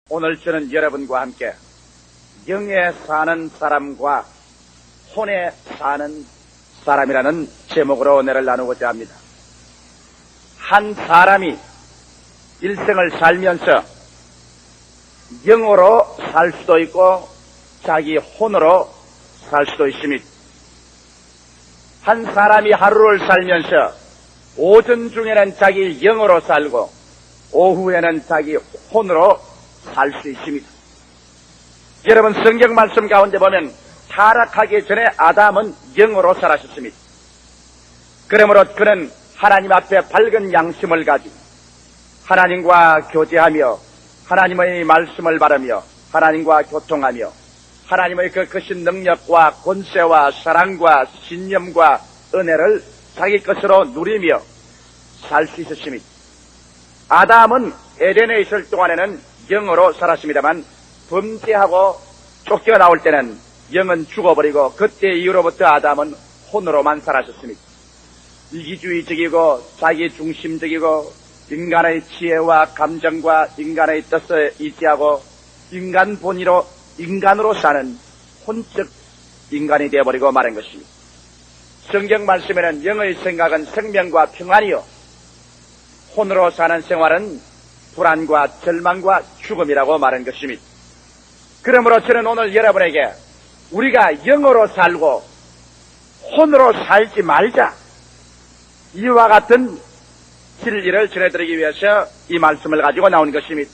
오늘 저는 여러분과 함께 영에 사는 사람과 혼에 사는 사람이라는 제목으로 은혜를 나누고자 합니다. 한 사람이 일생을 살면서 영으로 살 수도 있고 자기 혼으로 살 수도 있습니다. 한 사람이 하루를 살면서 오전 중에는 자기 영으로 살고 오후에는 자기 혼으로 살 수 있습니다. 여러분, 성경 말씀 가운데 보면 타락하기 전에 아담은 영으로 살았습니다. 그러므로 그는 하나님 앞에 밝은 양심을 가지고 하나님과 교제하며 하나님의 말씀을 바르며 하나님과 교통하며 하나님의 그 크신 능력과 권세와 사랑과 신념과 은혜를 자기 것으로 누리며 살 수 있었습니다. 아담은 에덴에 있을 동안에는 영으로 살았습니다만 범죄하고 쫓겨나올 때는 영은 죽어버리고 그때 이후로부터 아담은 혼으로만 살았습니다. 이기주의적이고 자기중심적이고 인간의 지혜와 감정과 인간의 뜻에 의지하고 인간 본의로 인간으로 사는 혼적 인간이 되어버리고 마는 것입니다. 성경 말씀에는 영의 생각은 생명과 평안이요 혼으로 사는 생활은 불안과 절망과 죽음이라고 말한 것입니다. 그러므로 저는 오늘 여러분에게 우리가 영으로 살고 혼으로 살지 말자, 이와 같은 진리를 전해드리기 위해서 이 말씀을 가지고 나온 것입니다.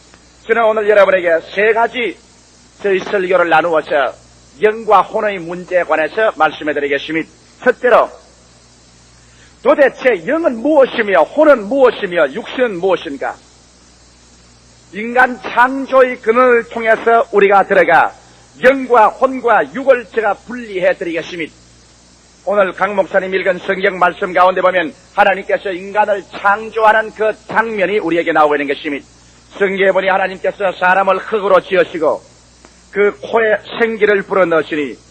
저는 오늘 여러분에게 세 가지 저희 설교를 나누어서 영과 혼의 문제에 관해서 말씀해드리겠습니다. 첫째로, 도대체 영은 무엇이며 혼은 무엇이며 육신은 무엇인가? 인간 창조의 근원을 통해서 우리가 들어가 영과 혼과 육을 제가 분리해 드리겠습니다. 오늘 강 목사님 읽은 성경 말씀 가운데 보면 하나님께서 인간을 창조하는 그 장면이 우리에게 나오고 있는 것입니다. 성경에 보니 하나님께서 사람을 흙으로 지으시고 그 코에 생기를 불어넣으시니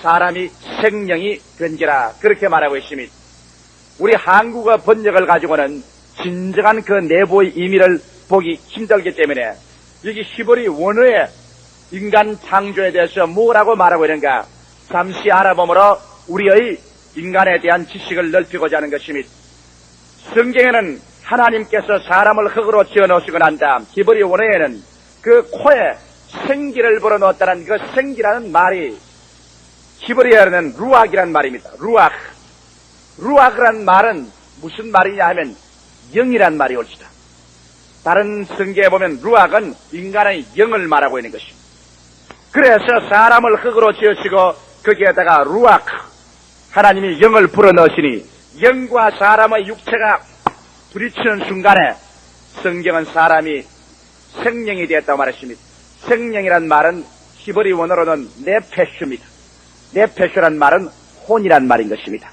사람이 생명이 된지라, 그렇게 말하고 있습니다. 우리 한국어 번역을 가지고는 진정한 그 내부의 의미를 보기 힘들기 때문에 여기 히브리 원어의 인간 창조에 대해서 뭐라고 말하고 있는가 잠시 알아보므로 우리의 인간에 대한 지식을 넓히고자 하는 것입니다. 성경에는 하나님께서 사람을 흙으로 지어 놓으시고 난 다음 히브리 원어에는 그 코에 생기를 불어넣었다는 그 생기라는 말이 히브리어는 루악이라는 말입니다. 루악이라는 말은 무슨 말이냐 하면 영이란 말이 옳시다. 다른 성경에 보면 루악은 인간의 영을 말하고 있는 것입니다. 그래서 사람을 흙으로 지으시고 거기에다가 루악, 하나님이 영을 불어넣으시니 영과 사람의 육체가 부딪히는 순간에 성경은 사람이 생명이 되었다고 말했습니다. 생명이란 말은 히브리 원어로는 네페슈입니다. 네페슈란 말은 혼이란 말인 것입니다.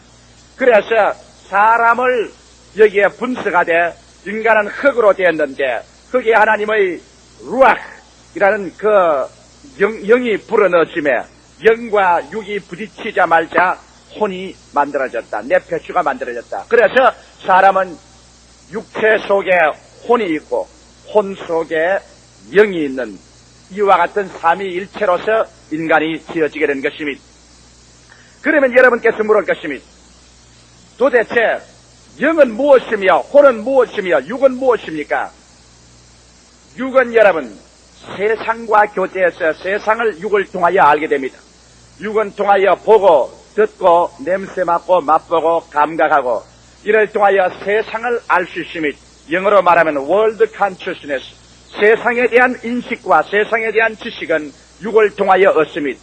그래서 사람을 여기에 분석하되 인간은 흙으로 되었는데 거기에 하나님의 루악이라는 그 영이 불어넣어짐에 영과 육이 부딪히자마자 혼이 만들어졌다. 네페슈가 만들어졌다. 그래서 사람은 육체 속에 혼이 있고 혼 속에 영이 있는 이와 같은 삼위일체로서 인간이 지어지게 된 것입니다. 그러면 여러분께서 물을 것입니다. 도대체 영은 무엇이며 혼은 무엇이며 육은 무엇입니까? 육은 여러분 세상과 교제해서 세상을 육을 통하여 알게 됩니다. 육은 통하여 보고 듣고 냄새 맡고 맛보고 감각하고 이를 통하여 세상을 알 수 있습니다. 영어로 말하면 world consciousness, 세상에 대한 인식과 세상에 대한 지식은 육을 통하여 얻습니다.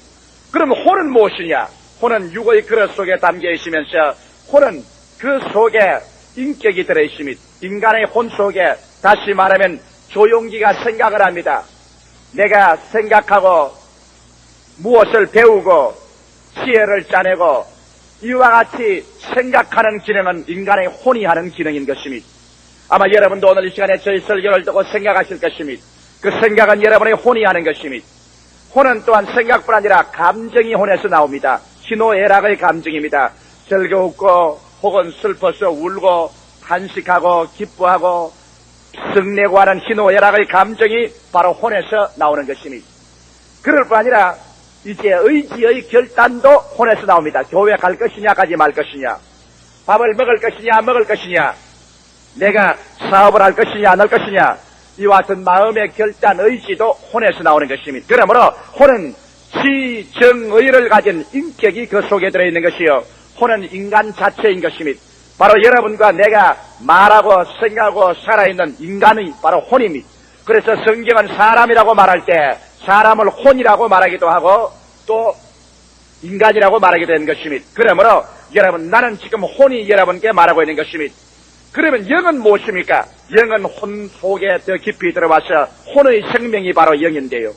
그럼 혼은 무엇이냐? 혼은 육의 그릇 속에 담겨 있으면서 혼은 그 속에 인격이 들어있습니다. 인간의 혼 속에 다시 말하면 조용기가 생각을 합니다. 내가 생각하고 무엇을 배우고 지혜를 짜내고 이와 같이 생각하는 기능은 인간의 혼이 하는 기능인 것입니다. 아마 여러분도 오늘 이 시간에 저희 설교를 듣고 생각하실 것입니다. 그 생각은 여러분의 혼이 하는 것입니다. 혼은 또한 생각뿐 아니라 감정이 혼에서 나옵니다. 희노애락의 감정입니다. 즐거웠고 혹은 슬퍼서 울고 탄식하고 기뻐하고 성내고 하는 희노애락의 감정이 바로 혼에서 나오는 것입니다. 그럴 뿐 아니라 이제 의지의 결단도 혼에서 나옵니다. 교회 갈 것이냐 가지 말 것이냐, 밥을 먹을 것이냐 안 먹을 것이냐, 내가 사업을 할 것이냐 안 할 것이냐, 이와 같은 마음의 결단 의지도 혼에서 나오는 것입니다. 그러므로 혼은 지정의를 가진 인격이 그 속에 들어있는 것이요, 혼은 인간 자체인 것입니다. 바로 여러분과 내가 말하고 생각하고 살아있는 인간이 바로 혼입니다. 그래서 성경은 사람이라고 말할 때 사람을 혼이라고 말하기도 하고 또 인간이라고 말하기도 하는 것입니다. 그러므로 여러분, 나는 지금 혼이 여러분께 말하고 있는 것입니다. 그러면 영은 무엇입니까? 영은 혼 속에 더 깊이 들어와서 혼의 생명이 바로 영인데요.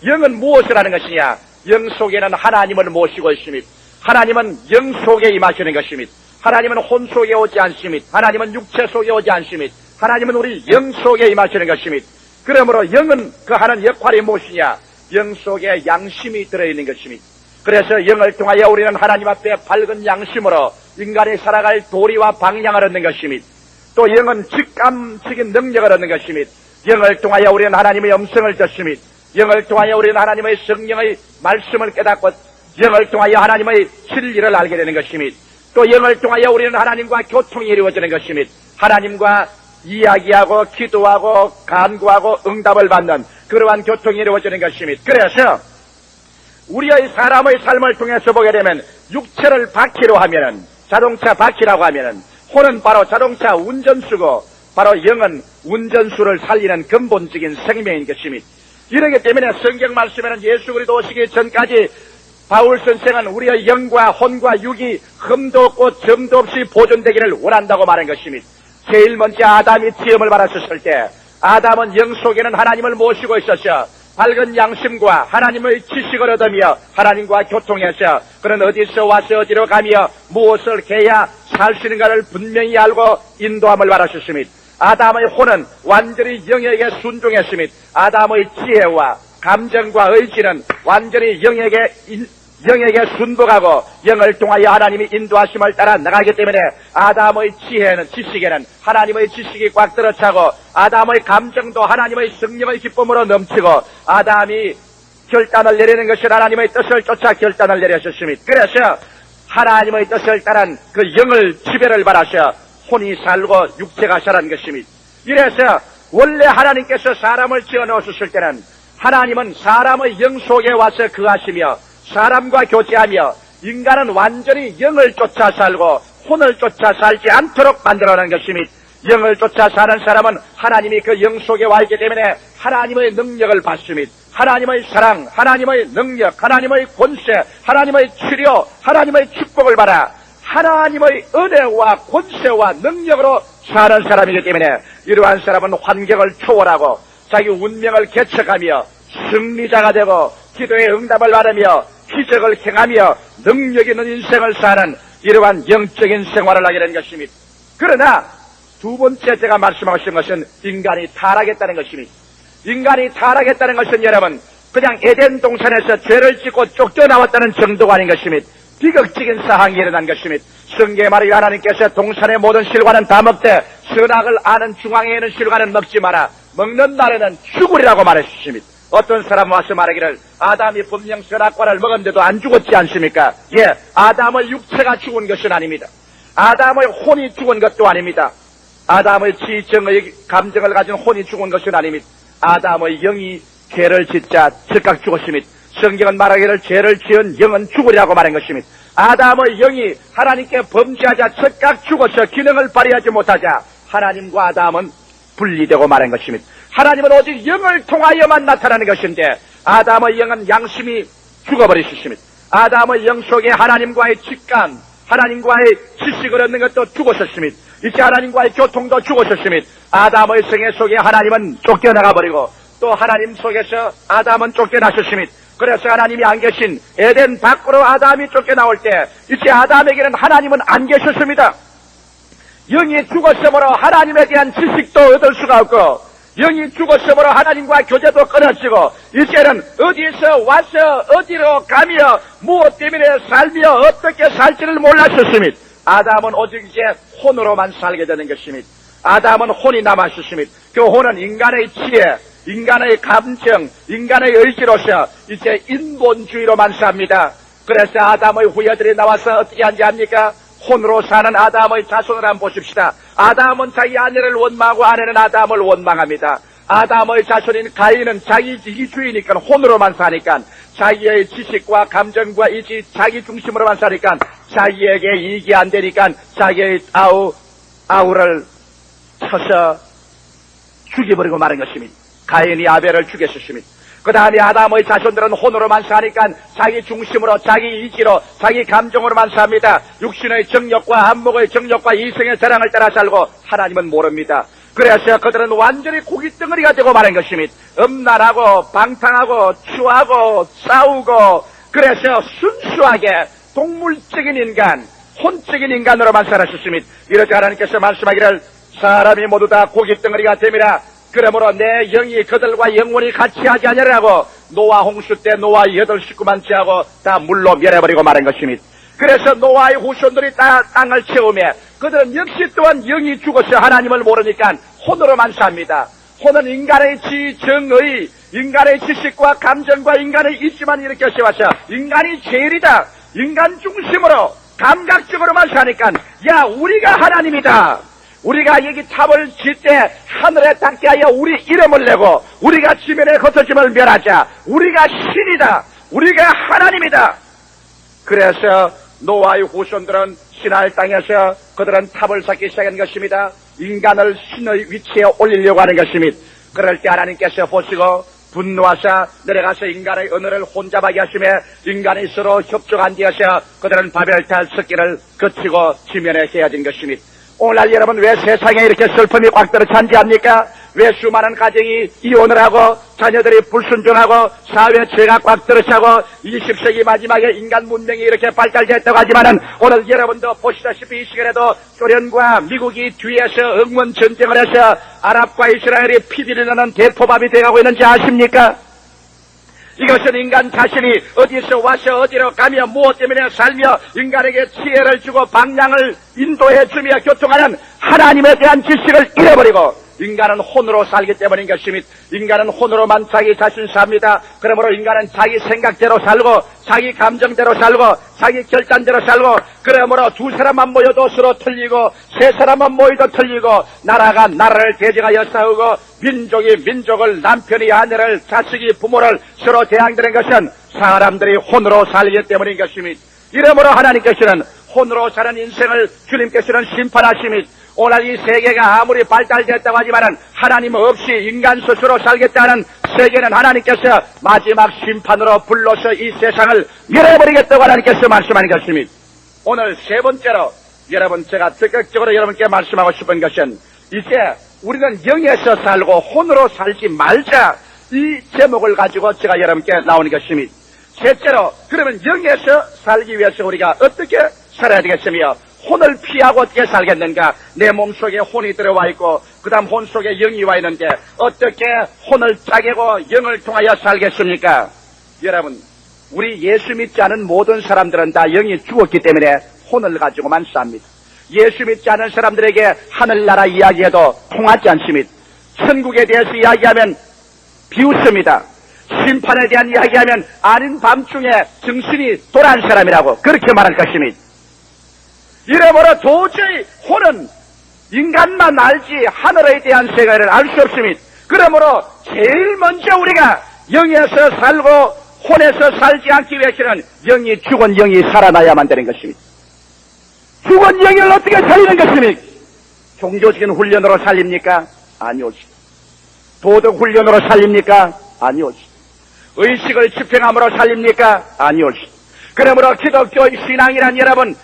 영은 무엇을 하는 것이냐? 영 속에는 하나님을 모시고 있습니다. 하나님은 영 속에 임하시는 것입니다. 하나님은 혼 속에 오지 않습니다. 하나님은 육체 속에 오지 않습니다. 하나님은 우리 영 속에 임하시는 것입니다. 그러므로 영은 그 하는 역할이 무엇이냐? 영 속에 양심이 들어있는 것입니다. 그래서 영을 통하여 우리는 하나님 앞에 밝은 양심으로 인간이 살아갈 도리와 방향을 얻는 것입니다. 또 영은 직감적인 능력을 얻는 것입니다. 영을 통하여 우리는 하나님의 음성을 듣습니다. 영을 통하여 우리는 하나님의 성령의 말씀을 깨닫고 영을 통하여 하나님의 진리를 알게 되는 것입니다. 또 영을 통하여 우리는 하나님과 교통이 이루어지는 것입니다. 하나님과 이야기하고 기도하고 간구하고 응답을 받는 그러한 교통이 이루어지는 것입니다. 그래서 우리의 사람의 삶을 통해서 보게 되면 육체를 바퀴로 하면은, 자동차 바퀴라고 하면은 혼은 바로 자동차 운전수고 바로 영은 운전수를 살리는 근본적인 생명인 것입니다. 이러기 때문에 성경 말씀에는 예수 그리스도 오시기 전까지 바울 선생은 우리의 영과 혼과 육이 흠도 없고 점도 없이 보존되기를 원한다고 말한 것입니다. 제일 먼저 아담이 지음을 받았을 때 아담은 영 속에는 하나님을 모시고 있었어 밝은 양심과 하나님의 지식을 얻으며 하나님과 교통해서 그는 어디서 와서 어디로 가며 무엇을 해야 살 수 있는가를 분명히 알고 인도함을 받았습니다. 아담의 혼은 완전히 영에게 순종했습니다. 아담의 지혜와 감정과 의지는 완전히 영에게 순복하고 영을 통하여 하나님이 인도하심을 따라 나가기 때문에 아담의 지식에는 하나님의 지식이 꽉 들어차고 아담의 감정도 하나님의 성령의 기쁨으로 넘치고 아담이 결단을 내리는 것은 하나님의 뜻을 쫓아 결단을 내렸습니다. 그래서 하나님의 뜻을 따른 그 영을 지배를 받아서 혼이 살고 육체가 살아난 것입니다. 이래서 원래 하나님께서 사람을 지어 놓으셨을 때는 하나님은 사람의 영 속에 와서 거하시며 사람과 교제하며 인간은 완전히 영을 쫓아 살고 혼을 쫓아 살지 않도록 만들어낸 것입니다. 영을 쫓아 사는 사람은 하나님이 그 영 속에 와 있기 때문에 하나님의 능력을 받습니다. 하나님의 사랑, 하나님의 능력, 하나님의 권세, 하나님의 치료, 하나님의 축복을 받아 하나님의 은혜와 권세와 능력으로 사는 사람이기 때문에 이러한 사람은 환경을 초월하고 자기 운명을 개척하며 승리자가 되고 기도의 응답을 받으며 기적을 행하며 능력 있는 인생을 사는 이러한 영적인 생활을 하게 된 것입니다. 그러나 두 번째 제가 말씀하고 싶은 것은 인간이 타락했다는 것입니다. 인간이 타락했다는 것은 여러분 그냥 에덴 동산에서 죄를 짓고 쫓겨나왔다는 정도가 아닌 것입니다. 비극적인 사항이 일어난 것입니다. 성경에 말하기를 하나님께서 동산의 모든 실과는 다 먹되 선악을 아는 중앙에 있는 실과는 먹지 마라. 먹는 날에는 죽으리라고 말했습니다. 어떤 사람 와서 말하기를 아담이 분명 선악과를 먹었는데도 안 죽었지 않습니까? 예, 아담의 육체가 죽은 것은 아닙니다. 아담의 혼이 죽은 것도 아닙니다. 아담의 지정의 감정을 가진 혼이 죽은 것은 아닙니다. 아담의 영이 죄를 짓자 즉각 죽었습니다. 성경은 말하기를 죄를 지은 영은 죽으리라고 말한 것입니다. 아담의 영이 하나님께 범죄하자 즉각 죽어서 기능을 발휘하지 못하자 하나님과 아담은 분리되고 말한 것입니다. 하나님은 오직 영을 통하여만 나타나는 것인데 아담의 영은 양심이 죽어버리셨습니다. 아담의 영 속에 하나님과의 직감, 하나님과의 지식을 얻는 것도 죽었었습니다. 이제 하나님과의 교통도 죽었었습니다. 아담의 성애 속에 하나님은 쫓겨나가버리고 또 하나님 속에서 아담은 쫓겨나셨습니다. 그래서 하나님이 안 계신 에덴 밖으로 아담이 쫓겨나올 때 이제 아담에게는 하나님은 안 계셨습니다. 영이 죽었으므로 하나님에 대한 지식도 얻을 수가 없고 영이 죽었으므로 하나님과 교제도 끊어지고 이제는 어디서 와서 어디로 가며 무엇 때문에 살며 어떻게 살지를 몰랐었습니다. 아담은 오직 이제 혼으로만 살게 되는 것입니다. 아담은 혼이 남았습니다. 그 혼은 인간의 지혜, 인간의 감정, 인간의 의지로서 이제 인본주의로만 삽니다. 그래서 아담의 후예들이 나와서 어떻게 하는지 압니까? 혼으로 사는 아담의 자손을 한번 보십시다. 아담은 자기 아내를 원망하고 아내는 아담을 원망합니다. 아담의 자손인 가인은 자기 이기주의니까 혼으로만 사니까 자기의 지식과 감정과 이지 자기 중심으로만 사니까 자기에게 이익이 안 되니까 자기의 아우를 쳐서 죽여버리고 마는 것입니다. 가인이 아벨을 죽였습니다. 그 다음에 아담의 자손들은 혼으로만 사니까 자기 중심으로 자기 이지로 자기 감정으로만 삽니다. 육신의 정욕과 안목의 정욕과 이성의 자랑을 따라 살고 하나님은 모릅니다. 그래서 그들은 완전히 고깃덩어리가 되고 마는 것입니다. 음란하고 방탕하고 추하고 싸우고 그래서 순수하게 동물적인 인간, 혼적인 인간으로만 살았습니다. 이렇게 하나님께서 말씀하기를 사람이 모두 다 고깃덩어리가 됩니다. 그러므로 내 영이 그들과 영원히 같이 하지 아니하라고 노아 홍수 때 노아 8식구만 제하고 다 물로 멸해버리고 마는 것입니다. 그래서 노아의 후손들이 다 땅을 채우며 그들은 역시 또한 영이 죽어서 하나님을 모르니까 혼으로만 삽니다. 혼은 인간의 지정의, 인간의 지식과 감정과 인간의 이치만 이렇게 세워서 인간이 제일이다. 인간 중심으로 감각적으로만 사니까 야 우리가 하나님이다. 우리가 여기 탑을 짓 때 하늘에 닿게 하여 우리 이름을 내고 우리가 지면에 흩어짐을 멸하자. 우리가 신이다. 우리가 하나님이다. 그래서 노아의 후손들은 신할 땅에서 그들은 탑을 쌓기 시작한 것입니다. 인간을 신의 위치에 올리려고 하는 것입니다. 그럴 때 하나님께서 보시고 분노하사 내려가서 인간의 언어를 혼잡하게 하시며 인간이 서로 협조한 뒤에서 그들은 바벨탑 섞기를 거치고 지면에 헤어진 것입니다. 오늘날 여러분 왜 세상에 이렇게 슬픔이 꽉 들어 찬지합니까? 왜 수많은 가정이 이혼을 하고 자녀들이 불순종하고 사회 죄가 꽉 들어차고 20세기 마지막에 인간 문명이 이렇게 발달됐다고 하지만은 오늘 여러분도 보시다시피 이 시간에도 소련과 미국이 뒤에서 응원 전쟁을 해서 아랍과 이스라엘이 피비를 내는 대포밥이 되어가고 있는지 아십니까? 이것은 인간 자신이 어디서 와서 어디로 가며 무엇 때문에 살며 인간에게 지혜를 주고 방향을 인도해 주며 교통하는 하나님에 대한 지식을 잃어버리고 인간은 혼으로 살기 때문인 것입니다. 인간은 혼으로만 자기 자신 삽니다. 그러므로 인간은 자기 생각대로 살고 자기 감정대로 살고 자기 결단대로 살고 그러므로 두 사람만 모여도 서로 틀리고 세 사람만 모여도 틀리고 나라가 나라를 대적하여 싸우고 민족이 민족을 남편이 아내를 자식이 부모를 서로 대항되는 것은 사람들이 혼으로 살기 때문인 것입니다. 이러므로 하나님께서는 혼으로 사는 인생을 주님께서는 심판하십니다. 오늘 이 세계가 아무리 발달됐다고 하지만은 하나님 없이 인간 스스로 살겠다는 세계는 하나님께서 마지막 심판으로 불러서 이 세상을 멸해버리겠다고 하나님께서 말씀하는 것입니다. 오늘 세 번째로 여러분 제가 적극적으로 여러분께 말씀하고 싶은 것은 이제 우리는 영에서 살고 혼으로 살지 말자 이 제목을 가지고 제가 여러분께 나오는 것입니다. 셋째로 그러면 영에서 살기 위해서 우리가 어떻게 살아야 되겠으며 혼을 피하고 어떻게 살겠는가? 내 몸속에 혼이 들어와 있고 그 다음 혼 속에 영이 와 있는데 어떻게 혼을 짜개고 영을 통하여 살겠습니까? 여러분 우리 예수 믿지 않은 모든 사람들은 다 영이 죽었기 때문에 혼을 가지고만 삽니다. 예수 믿지 않은 사람들에게 하늘나라 이야기해도 통하지 않습니다. 천국에 대해서 이야기하면 비웃습니다. 심판에 대한 이야기하면 아닌 밤중에 정신이 돌아온 사람이라고 그렇게 말할 것입니다. 이러므로 도저히 혼은 인간만 알지 하늘에 대한 세계를 알 수 없습니다. 그러므로 제일 먼저 우리가 영에서 살고 혼에서 살지 않기 위해서는 영이 죽은 영이 살아나야만 되는 것입니다. 죽은 영을 어떻게 살리는 것입니까? 종교적인 훈련으로 살립니까? 아니오지. 도덕 훈련으로 살립니까? 아니오지. 의식을 집행함으로 살립니까? 아니오지. 그러므로 기독교의 신앙이란 여러분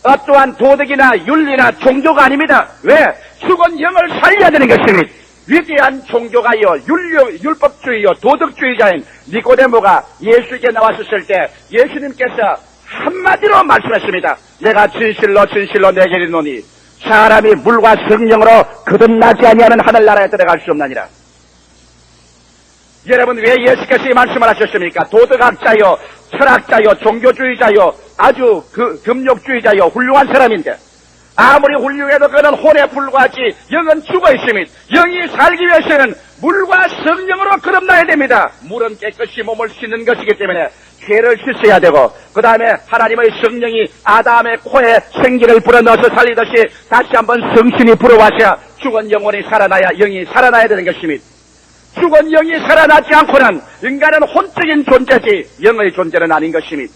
어떠한 도덕이나 윤리나 종교가 아닙니다. 왜? 죽은 영을 살려야 되는 것입니다. 위대한 종교가요 율법주의요 도덕주의자인 니고데모가 예수에게 나왔었을 때 예수님께서 한마디로 말씀했습니다. 내가 진실로 진실로 내게 이르노니 사람이 물과 성령으로 거듭나지 아니하는 하늘나라에 들어갈 수 없나니라. 여러분 왜 예수께서 이 말씀을 하셨습니까? 도덕학자요 철학자요, 종교주의자요, 아주 금욕주의자요, 훌륭한 사람인데 아무리 훌륭해도 그는 혼에 불과하지 영은 죽어있으면 영이 살기 위해서는 물과 성령으로 거듭나야 됩니다. 물은 깨끗이 몸을 씻는 것이기 때문에 죄를 씻어야 되고 그 다음에 하나님의 성령이 아담의 코에 생기를 불어넣어서 살리듯이 다시 한번 성신이 불어와서 죽은 영혼이 살아나야 영이 살아나야 되는 것입니다. 죽은 영이 살아나지 않고는 인간은 혼적인 존재지 영의 존재는 아닌 것입니다.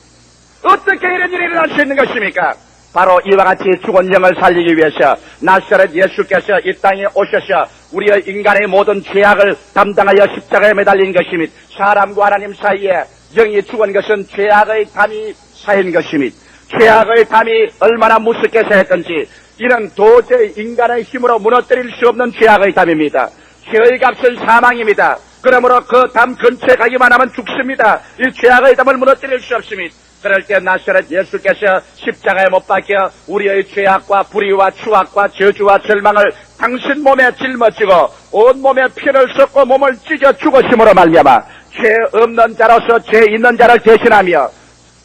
어떻게 이런 일이 일어날 수 있는 것입니까? 바로 이와 같이 죽은 영을 살리기 위해서 나사렛 예수께서 이 땅에 오셔서 우리의 인간의 모든 죄악을 담당하여 십자가에 매달린 것입니다. 사람과 하나님 사이에 영이 죽은 것은 죄악의 담이 쌓인 것입니다. 죄악의 담이 얼마나 무섭게 쌓였던지 이는 도저히 인간의 힘으로 무너뜨릴 수 없는 죄악의 담입니다. 죄의 값은 사망입니다. 그러므로 그 담 근처에 가기만 하면 죽습니다. 이 죄악의 담을 무너뜨릴 수 없습니다. 그럴 때 나사렛 예수께서 십자가에 못 박혀 우리의 죄악과 불의와 추악과 저주와 절망을 당신 몸에 짊어지고 온몸에 피를 쏟고 몸을 찢어 죽으심으로 말미암아 죄 없는 자로서 죄 있는 자를 대신하며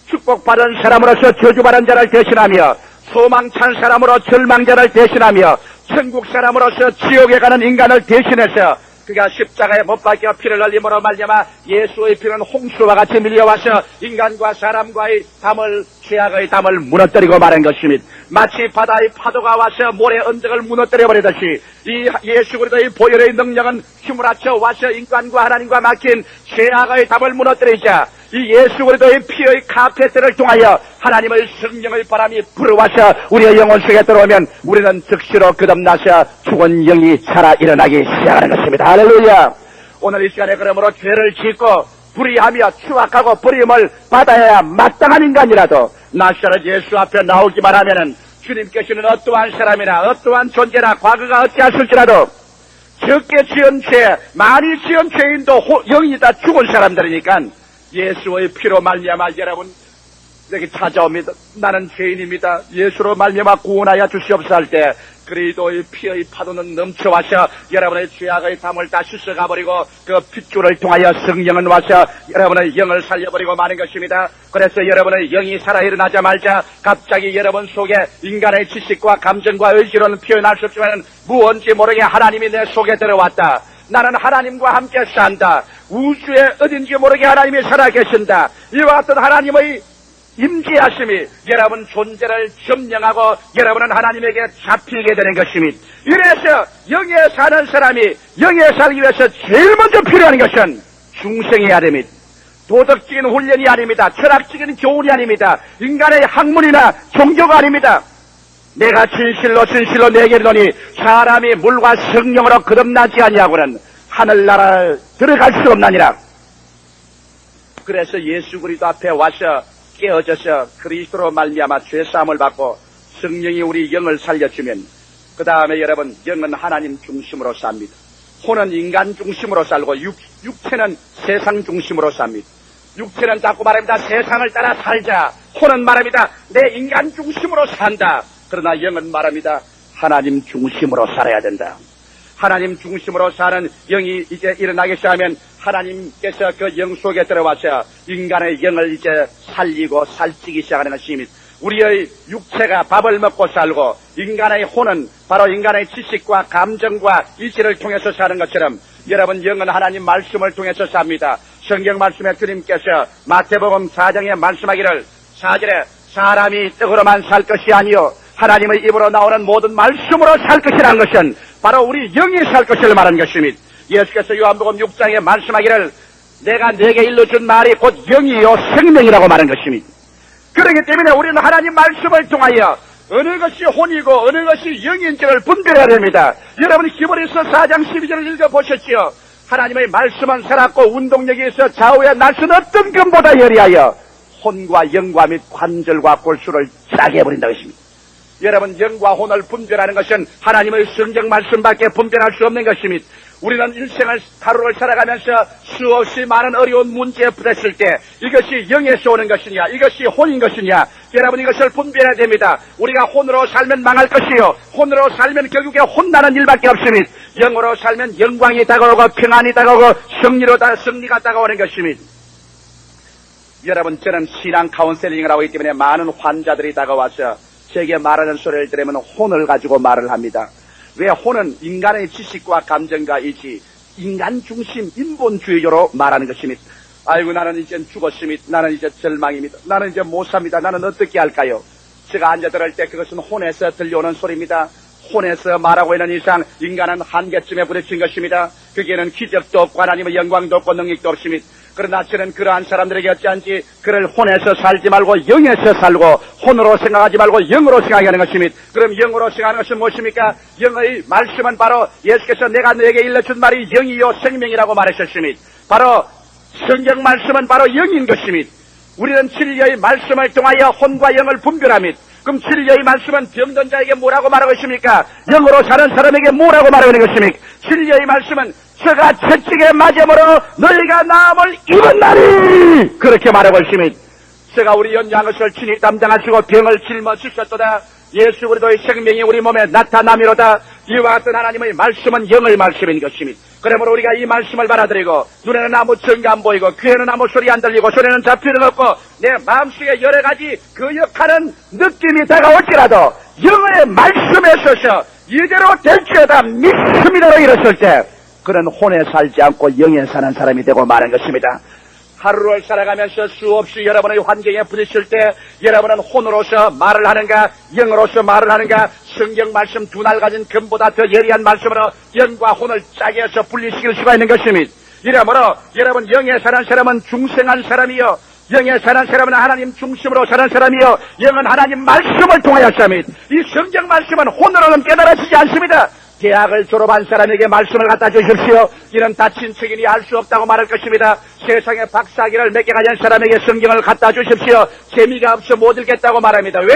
축복받은 사람으로서 저주받은 자를 대신하며 소망찬 사람으로 절망자를 대신하며 천국 사람으로서 지옥에 가는 인간을 대신해서 그가 십자가에 못 박혀 피를 흘림으로 말미암아 예수의 피는 홍수와 같이 밀려와서 인간과 사람과의 담을 죄악의 담을 무너뜨리고 말한 것입니다. 마치 바다의 파도가 와서 모래 언덕을 무너뜨려버리듯이 이 예수 그리스도의 보혈의 능력은 힘을 합쳐 와서 인간과 하나님과 막힌 죄악의 담을 무너뜨리자 이 예수 그리스도의 피의 카페트를 통하여 하나님의 성령의 바람이 불어와서 우리의 영혼 속에 들어오면 우리는 즉시로 거듭나서 죽은 영이 살아 일어나기 시작하는 것입니다. 할렐루야. 오늘 이 시간에 그러므로 죄를 짓고 불의하며 추악하고 버림을 받아야 마땅한 인간이라도 나사렛 예수 앞에 나오기만 하면은 주님께서는 어떠한 사람이나 어떠한 존재나 과거가 어찌하실지라도 적게 지은 죄, 많이 지은 죄인도 영이 다 죽은 사람들이니까 예수의 피로 말미암아 여러분 내게 찾아옵니다. 나는 죄인입니다. 예수로 말미암아 구원하여 주시옵소서 할 때 그리스도의 피의 파도는 넘쳐와서 여러분의 죄악의 담을 다 씻어가버리고 그 핏줄을 통하여 성령은 와서 여러분의 영을 살려버리고 마는 것입니다. 그래서 여러분의 영이 살아 일어나자마자 갑자기 여러분 속에 인간의 지식과 감정과 의지로는 표현할 수 없지만 무언지 모르게 하나님이 내 속에 들어왔다. 나는 하나님과 함께 산다. 우주에 어딘지 모르게 하나님이 살아계신다. 이와 같은 하나님의 임재하심이 여러분 존재를 점령하고 여러분은 하나님에게 잡히게 되는 것입니다. 이래서 영에 사는 사람이 영에 살기 위해서 제일 먼저 필요한 것은 중생해야 됩니다. 도덕적인 훈련이 아닙니다. 철학적인 교훈이 아닙니다. 인간의 학문이나 종교가 아닙니다. 내가 진실로 내게 이르노니 사람이 물과 성령으로 거듭나지 아니하고는 하늘나라를 들어갈 수 없나니라. 그래서 예수 그리스도 앞에 와서 깨어져서 그리스도로 말미암아 죄사함을 받고 성령이 우리 영을 살려주면 그 다음에 여러분 영은 하나님 중심으로 삽니다. 혼은 인간 중심으로 살고 육체는 세상 중심으로 삽니다. 육체는 자꾸 말합니다. 세상을 따라 살자. 혼은 말합니다. 내 인간 중심으로 산다. 그러나 영은 말합니다. 하나님 중심으로 살아야 된다. 하나님 중심으로 사는 영이 이제 일어나기 시작하면 하나님께서 그 영 속에 들어와서 인간의 영을 이제 살리고 살찌기 시작하는 것입니다. 우리의 육체가 밥을 먹고 살고 인간의 혼은 바로 인간의 지식과 감정과 이치를 통해서 사는 것처럼 여러분 영은 하나님 말씀을 통해서 삽니다. 성경 말씀에 주님께서 마태복음 4장에 말씀하기를 4절에 사람이 떡으로만 살 것이 아니요 하나님의 입으로 나오는 모든 말씀으로 살 것이라는 것은 바로 우리 영이 살 것을 말하는 것입니다. 예수께서 요한복음 6장에 말씀하기를 내가 네게 일러준 말이 곧 영이요 생명이라고 말하는 것입니다. 그렇기 때문에 우리는 하나님 말씀을 통하여 어느 것이 혼이고 어느 것이 영인지를 분별해야 됩니다. 여러분 히브리서 4장 12절을 읽어보셨지요. 하나님의 말씀은 살았고 운동력이 있어 좌우의 날선 어떤 금보다 예리하여 혼과 영과 및 관절과 골수를 짜게 해버린다 것입니다. 여러분 영과 혼을 분별하는 것은 하나님의 성경 말씀밖에 분별할 수 없는 것입니다. 우리는 인생을 하루를 살아가면서 수없이 많은 어려운 문제에 부딪힐 때 이것이 영에서 오는 것이냐 이것이 혼인 것이냐 여러분 이것을 분별해야 됩니다. 우리가 혼으로 살면 망할 것이요 혼으로 살면 결국에 혼나는 일밖에 없습니다. 영으로 살면 영광이 다가오고 평안이 다가오고 승리가 다가오는 것입니다. 여러분, 저는 신앙 카운셀링을 하고 있기 때문에 많은 환자들이 다가와서 제게 말하는 소리를 들으면 혼을 가지고 말을 합니다. 왜 혼은 인간의 지식과 감정과 의지, 인간 중심, 인본주의로 말하는 것입니다. 아이고, 나는 이제 죽었습니다. 나는 이제 절망입니다. 나는 이제 못 삽니다. 나는 어떻게 할까요? 제가 앉아 들을 때 그것은 혼에서 들려오는 소리입니다. 혼에서 말하고 있는 이상 인간은 한계점에 부딪힌 것입니다. 거기에는 기적도 없고 하나님의 영광도 없고 능력도 없습니다. 그러나 저는 그러한 사람들에게 어찌한지 그를 혼에서 살지 말고 영에서 살고 혼으로 생각하지 말고 영으로 생각하는 것입니다. 그럼 영으로 생각하는 것은 무엇입니까? 영의 말씀은 바로 예수께서 내가 너에게 일러준 말이 영이요 생명이라고 말하셨습니다. 바로 성경 말씀은 바로 영인 것입니다. 우리는 진리의 말씀을 통하여 혼과 영을 분별합니다. 그럼 진리의 말씀은 병든 자에게 뭐라고 말하고 있습니까? 영으로 사는 사람에게 뭐라고 말하고 있는 것입니까? 진리의 말씀은 저가 채찍에 맞음으로 너희가 나음을 입은 날이 그렇게 말하고 있습니다. 제가 우리 연장한 것을 친히 담당하시고 병을 짊어지셨도다. 예수 그리스도의 생명이 우리 몸에 나타나미로다. 이와 같은 하나님의 말씀은 영의 말씀인 것입니다. 그러므로 우리가 이 말씀을 받아들이고 눈에는 아무 증거 안 보이고 귀에는 아무 소리 안 들리고 손에는 잡히는 없고 내 마음속에 여러 가지 거역하는 느낌이 다가올지라도 영의 말씀에 서서 이대로 될지어다 믿습니다로 이랬을 때 그는 혼에 살지 않고 영에 사는 사람이 되고 마는 것입니다. 하루를 살아가면서 수없이 여러분의 환경에 부딪힐 때 여러분은 혼으로서 말을 하는가 영으로서 말을 하는가 성경 말씀 두 날 가진 금보다 더 예리한 말씀으로 영과 혼을 짜게 해서 분리시킬 수가 있는 것입니다. 이러므로 여러분 영에 사는 사람은 중생한 사람이요 영에 사는 사람은 하나님 중심으로 사는 사람이요 영은 하나님 말씀을 통하여 삽니다. 이 성경 말씀은 혼으로는 깨달아지지 않습니다. 대학을 졸업한 사람에게 말씀을 갖다 주십시오. 이는 다친 책이니 알 수 없다고 말할 것입니다. 세상에 박사학위를 몇 개 가진 사람에게 성경을 갖다 주십시오. 재미가 없어 못 읽겠다고 말합니다. 왜?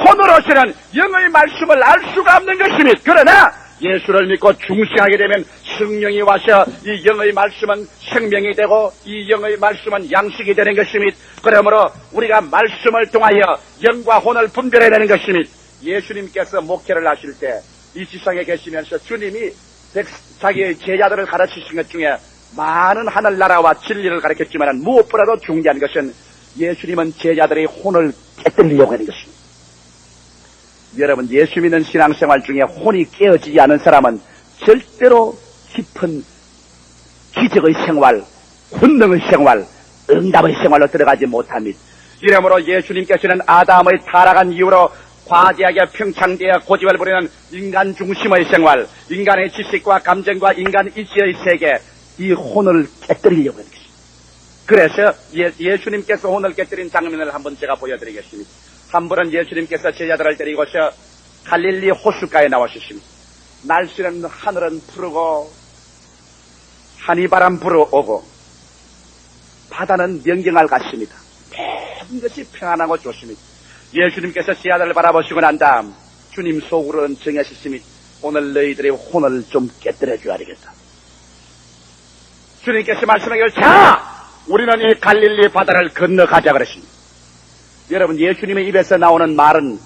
혼으로서는 영의 말씀을 알 수가 없는 것입니다. 그러나 예수를 믿고 중생하게 되면 성령이 와서 이 영의 말씀은 생명이 되고 이 영의 말씀은 양식이 되는 것입니다. 그러므로 우리가 말씀을 통하여 영과 혼을 분별해야 되는 것입니다. 예수님께서 목회를 하실 때 이 지상에 계시면서 주님이 자기의 제자들을 가르치신 것 중에 많은 하늘나라와 진리를 가르쳤지만 무엇보다도 중요한 것은 예수님은 제자들의 혼을 깨뜨리려고 하는 것입니다. 여러분 예수 믿는 신앙생활 중에 혼이 깨어지지 않은 사람은 절대로 깊은 기적의 생활, 권능의 생활, 응답의 생활로 들어가지 못합니다. 이러므로 예수님께서는 아담의 타락한 이후로 과제하게 평창되어 고집을 부리는 인간 중심의 생활, 인간의 지식과 감정과 인간 이치의 세계, 이 혼을 깨뜨리려고 하는 것입니다. 그래서 예수님께서 혼을 깨뜨린 장면을 한번 제가 보여드리겠습니다. 한 번은 예수님께서 제자들을 데리고서 갈릴리 호숫가에 나오셨습니다. 날씨는 하늘은 푸르고 한이바람 불어오고 바다는 명경할 같습니다. 모든 것이 평안하고 좋습니다. 예수님께서 제자들을 바라보시고 난 다음 주님 속으로는 정하셨습니다. 오늘 너희들의 혼을 좀 깨뜨려 줘야 되겠다. 주님께서 말씀하기를 자! 우리는 이 갈릴리 바다를 건너가자 그러십니다. 여러분 예수님의 입에서 나오는 말은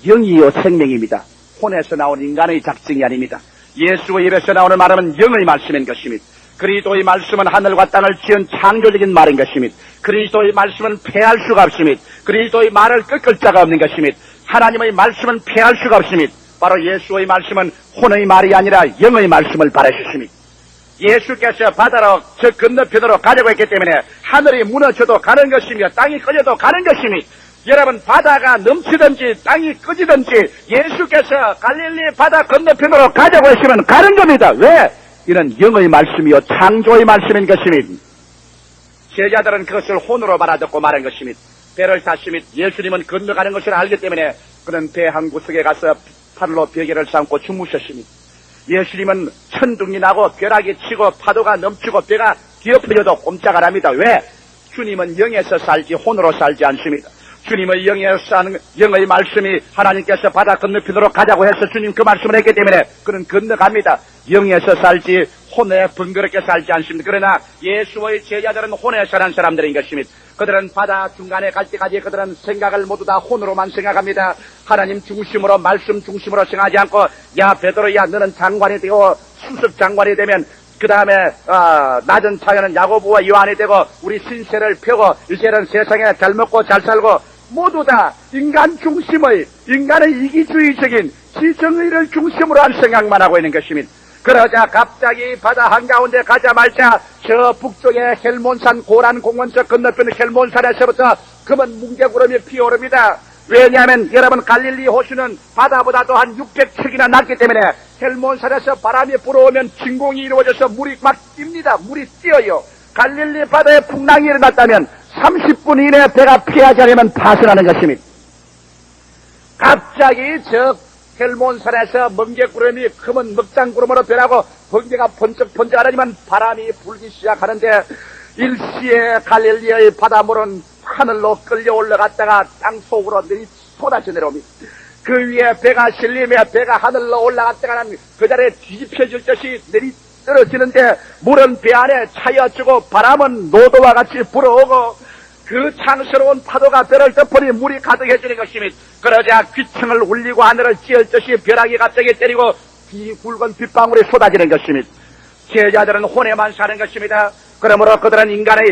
영이요 생명입니다. 혼에서 나온 인간의 작정이 아닙니다. 예수의 입에서 나오는 말은 영의 말씀인 것입니다. 그리스도의 말씀은 하늘과 땅을 지은 창조적인 말인 것입니다. 그리스도의 말씀은 폐할 수가 없습니다. 그리스도의 말을 꺾을 자가 없는 것입니다. 하나님의 말씀은 폐할 수가 없습니다. 바로 예수의 말씀은 혼의 말이 아니라 영의 말씀을 바라셨습니다. 예수께서 바다로 저 건너편으로 가려고 했기 때문에 하늘이 무너져도 가는 것이며 땅이 꺼져도 가는 것입니다. 여러분 바다가 넘치든지 땅이 꺼지든지 예수께서 갈릴리 바다 건너편으로 가자고 했으면 가는 겁니다. 왜? 이는 영의 말씀이요 창조의 말씀인 것입니다. 제자들은 그것을 혼으로 알아듣고 말한 것입니다. 배를 타시면 예수님은 건너가는 것을 알기 때문에 그는 배 한 구석에 가서 팔로 베개를 삼고 주무셨습니다. 예수님은 천둥이 나고 벼락이 치고 파도가 넘치고 배가 뒤엎어져도 꼼짝 안 합니다. 왜? 주님은 영에서 살지 혼으로 살지 않습니다. 주님의 영에서 사는 영의 말씀이 하나님께서 바다 건너편으로 가자고 해서 주님 그 말씀을 했기 때문에 그는 건너갑니다. 영에서 살지 혼에 번거롭게 살지 않습니다. 그러나 예수의 제자들은 혼에 사는 사람들인 것입니다. 그들은 바다 중간에 갈 때까지 그들은 생각을 모두 다 혼으로만 생각합니다. 하나님 중심으로 말씀 중심으로 생각하지 않고 야 베드로야 너는 장관이 되고 수석 장관이 되면 그 다음에 낮은 차에는 야고보와 요한이 되고 우리 신세를 펴고 이제는 세상에 잘 먹고 잘 살고 모두 다 인간 중심의 인간의 이기주의적인 지정의를 중심으로 한 생각만 하고 있는 것입니다. 그러자 갑자기 바다 한가운데 가자마자 저 북쪽의 헬몬산 고란 공원서 건너편 헬몬산에서부터 검은 뭉게구름이 피어오릅니다. 왜냐하면 여러분 갈릴리 호수는 바다보다도 한 600척이나 낮기 때문에 헬몬산에서 바람이 불어오면 진공이 이루어져서 물이 막 뜁니다. 물이 뛰어요. 갈릴리 바다에 풍랑이 일어났다면 30분 이내에 배가 피하지 않으면 파손하는 것입니다. 갑자기 저 헬몬산에서 멍게구름이 검은 먹장구름으로 변하고 번개가 번쩍번쩍하더니만 바람이 불기 시작하는데 일시에 갈릴리의 바닷물은 하늘로 끌려 올라갔다가 땅 속으로 쏟아져 내려옵니다. 그 위에 배가 실리며 배가 하늘로 올라갔다가는 그 자리에 뒤집혀질 듯이 떨어지는데 물은 배 안에 차여주고 바람은 노도와 같이 불어오고 그 창스러운 파도가 배를 덮으니 물이 가득해지는 것입니다. 그러자 귀청을 울리고 하늘을 찌을 듯이 벼락이 갑자기 때리고 굵은 빗방울이 쏟아지는 것입니다. 제자들은 혼에만 사는 것입니다. 그러므로 그들은 인간의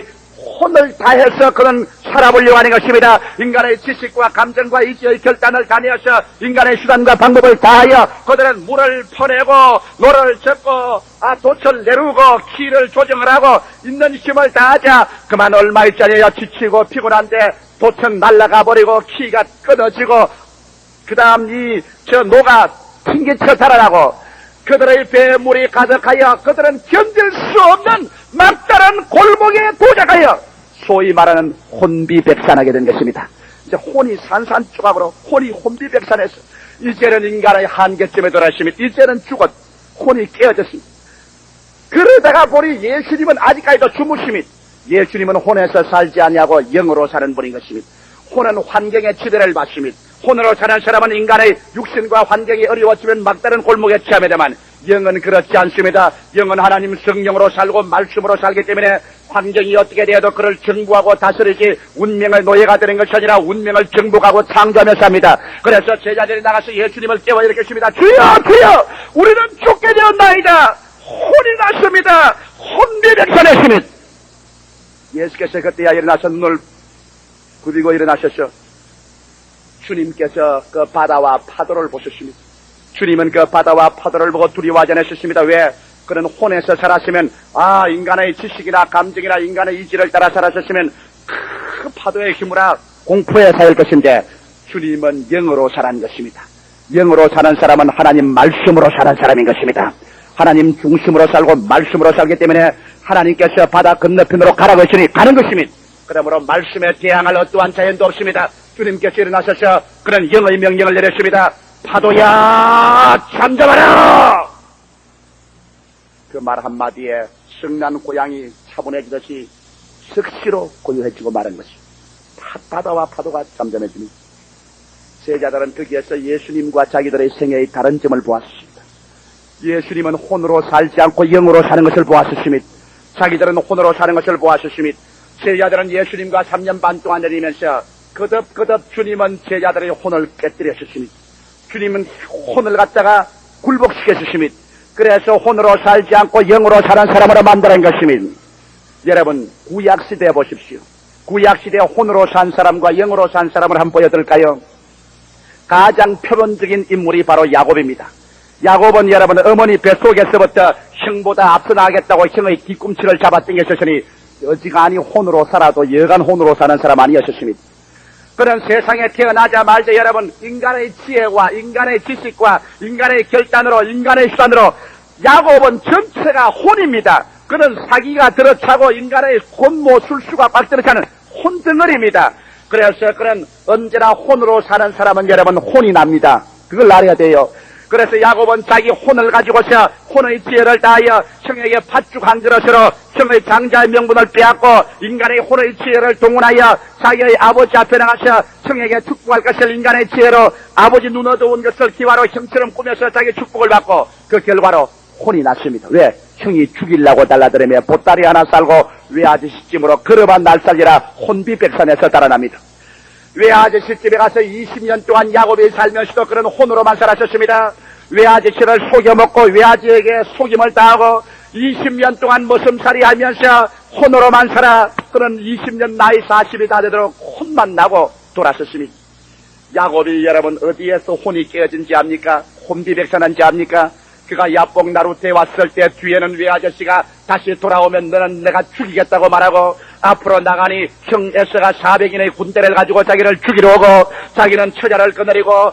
혼을 다해서 그는 살아보려고 하는 것입니다. 인간의 지식과 감정과 이지의 결단을 다내어서 인간의 수단과 방법을 다하여 그들은 물을 퍼내고 노를 젓고 돛을 내루고 키를 조정을 하고 있는 힘을 다하자 그만 얼마 있자니요 지치고 피곤한데 돛은 날아가 버리고 키가 끊어지고 그 다음 저 노가 튕기쳐 달아나고 그들의 배에 물이 가득하여 그들은 견딜 수 없는 막다른 골목에 도착하여 소위 말하는 혼비백산하게 된 것입니다. 이제 혼이 산산조각으로 혼이 혼비백산해서 이제는 인간의 한계점에 돌아있습니다. 이제는 죽었 혼이 깨어졌습니다. 그러다가 보니 예수님은 아직까지도 주무십니다. 예수님은 혼에서 살지 않냐고 영으로 사는 분인 것입니다. 혼은 환경의 지배를 받습니다. 혼으로 사는 사람은 인간의 육신과 환경이 어려워지면 막다른 골목에 취하게 되만 영은 그렇지 않습니다. 영은 하나님 성령으로 살고 말씀으로 살기 때문에 환경이 어떻게 되어도 그를 정부하고 다스리지 운명의 노예가 되는 것이 아니라 운명을 정복하고 창조하며 삽니다. 그래서 제자들이 나가서 예수님을 깨워 일으켰습니다. 주여 주여 우리는 죽게 되었나이다. 혼이 났습니다. 혼비백산했습니다. 예수께서 그때야 일어나서 눈을 굽이고 일어나셨죠. 주님께서 그 바다와 파도를 보셨습니다. 주님은 그 바다와 파도를 보고 두려워하지 않으셨습니다. 왜? 그는 혼에서 살았으면 인간의 지식이나 감정이나 인간의 이지를 따라 살았었으면 그 파도의 힘으로 공포에 사일 것인데 주님은 영으로 사는 것입니다. 영으로 사는 사람은 하나님 말씀으로 사는 사람인 것입니다. 하나님 중심으로 살고 말씀으로 살기 때문에 하나님께서 바다 건너편으로 가라고 하시니 가는 것입니다. 그러므로 말씀에 대항할 어떠한 자연도 없습니다. 주님께서 일어나셔서 그런 영의 명령을 내렸습니다. 파도야 잠잠하라. 그 말 한마디에 성난 고양이 차분해지듯이 석시로 고요해지고 마는 것이 바다와 파도가 잠잠해지니 제자들은 거기에서 예수님과 자기들의 생애의 다른 점을 보았습니다. 예수님은 혼으로 살지 않고 영으로 사는 것을 보았습니다. 자기들은 혼으로 사는 것을 보았습니다. 제자들은 예수님과 3년 반 동안 내리면서 거듭거듭 주님은 제자들의 혼을 깨뜨렸습니다. 주님은 혼을 갖다가 굴복시켰습니다. 그래서 혼으로 살지 않고 영으로 사는 사람으로 만드는 것입니다. 여러분 구약시대에 보십시오. 구약시대에 혼으로 산 사람과 영으로 산 사람을 한번 보여드릴까요? 가장 표본적인 인물이 바로 야곱입니다. 야곱은 여러분 어머니 뱃속에서부터 형보다 앞서 나가겠다고 형의 뒤꿈치를 잡아당겼으니 어지간히 혼으로 살아도 여간 혼으로 사는 사람 아니었습니다. 그런 세상에 태어나자마자 여러분 인간의 지혜와 인간의 지식과 인간의 결단으로 인간의 수단으로 야곱은 전체가 혼입니다. 그는 사기가 들어차고 인간의 혼모 술수가 꽉 들어차는 혼덩어리입니다. 그래서 그는 언제나 혼으로 사는 사람은 여러분 혼이 납니다. 그걸 알아야 돼요. 그래서 야곱은 자기 혼을 가지고서 혼의 지혜를 다하여 형에게 팥죽 한 그릇으로 형의 장자의 명분을 빼앗고 인간의 혼의 지혜를 동원하여 자기의 아버지 앞에 나가서 형에게 축복할 것을 인간의 지혜로 아버지 눈 어두운 것을 기와로 형처럼 꾸며서 자기 축복을 받고 그 결과로 혼이 났습니다. 왜? 형이 죽이려고 달라들으며 보따리 하나 쌀고 외아저씨집으로 걸어만 날살리라 혼비백산에서 달아납니다. 외아저씨집에 가서 20년 동안 야곱이 살면서도 그런 혼으로만 살았었습니다. 외아저씨를 속여먹고 외아지에게 속임을 당하고 20년 동안 머슴살이 하면서 혼으로만 살아. 그는 20년 나이 40이 다 되도록 혼만 나고 돌아섰습니다. 야곱이 여러분 어디에서 혼이 깨어진지 압니까? 혼비백산한지 압니까? 그가 야복 나루터에 왔을 때 뒤에는 외아저씨가 다시 돌아오면 너는 내가 죽이겠다고 말하고, 앞으로 나가니 형 에서가 400인의 군대를 가지고 자기를 죽이러 오고, 자기는 처자를 끊어리고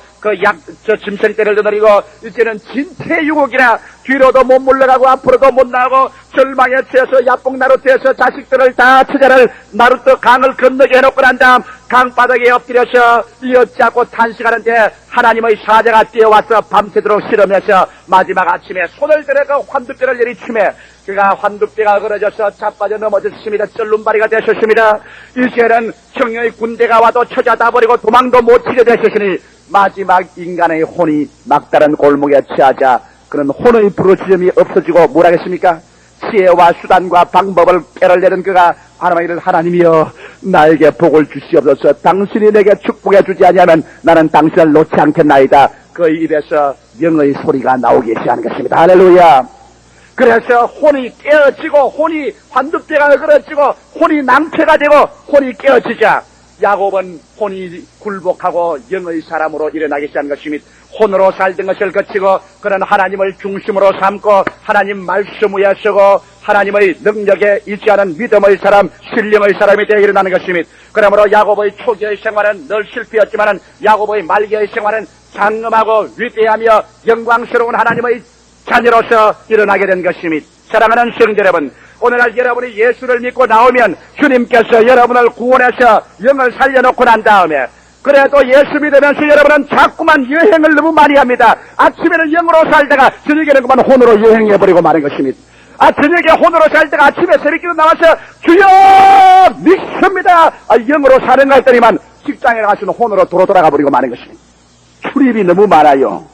저 짐승떼를 끊어리고, 이제는 진퇴유곡이라 뒤로도 못 물러가고 앞으로도 못 나가고 절망에 취해서 야복 나루터에서 자식들을 다 처자를 나루터 강을 건너게 해놓고 난 다음 강바닥에 엎드려서 이어잡고 탄식하는데 하나님의 사자가 뛰어와서 밤새도록 실험해서 마지막 아침에 손을 들어 그 환두뼈를 내리치매 그가 환두뼈가 그러져서 자빠져 넘어졌습니다. 쩔눈바리가 되셨습니다. 이제는 정령의 군대가 와도 처자 다 버리고 도망도 못 치게 되셨으니 마지막 인간의 혼이 막다른 골목에 취하자 그는 혼의 부르짖음이 없어지고 뭘 하겠습니까? 지혜와 수단과 방법을 빼려내는 그가 하나님이여 나에게 복을 주시옵소서. 당신이 내게 축복해 주지 아니하면 나는 당신을 놓지 않겠나이다. 그 입에서 영의 소리가 나오기 시작하는 것입니다. 할렐루야. 그래서 혼이 깨어지고 혼이 환두뼈가 그어지고 혼이 낭패가 되고 혼이 깨어지자 야곱은 혼이 굴복하고 영의 사람으로 일어나기 시작한 것입니다. 혼으로 살던 것을 거치고 그는 하나님을 중심으로 삼고 하나님 말씀 위에 서고 하나님의 능력에 의지하는 믿음의 사람, 신령의 사람이 되어 일어나는 것입니다. 그러므로 야곱의 초기의 생활은 늘 실패였지만 야곱의 말기의 생활은 장엄하고 위대하며 영광스러운 하나님의 자녀로서 일어나게 된 것입니다. 사랑하는 성도 여러분, 오늘날 여러분이 예수를 믿고 나오면 주님께서 여러분을 구원해서 영을 살려놓고 난 다음에 그래도 예수 믿으면서 여러분은 자꾸만 여행을 너무 많이 합니다. 아침에는 영으로 살다가 저녁에는 그만 혼으로 여행해버리고 마는 것입니다. 저녁에 혼으로 살다가 아침에 새벽기도 나와서 주여 믿습니다. 영으로 사는 것 같더니만 직장에 가서는 혼으로 도로 돌아가 버리고 마는 것입니다. 출입이 너무 많아요.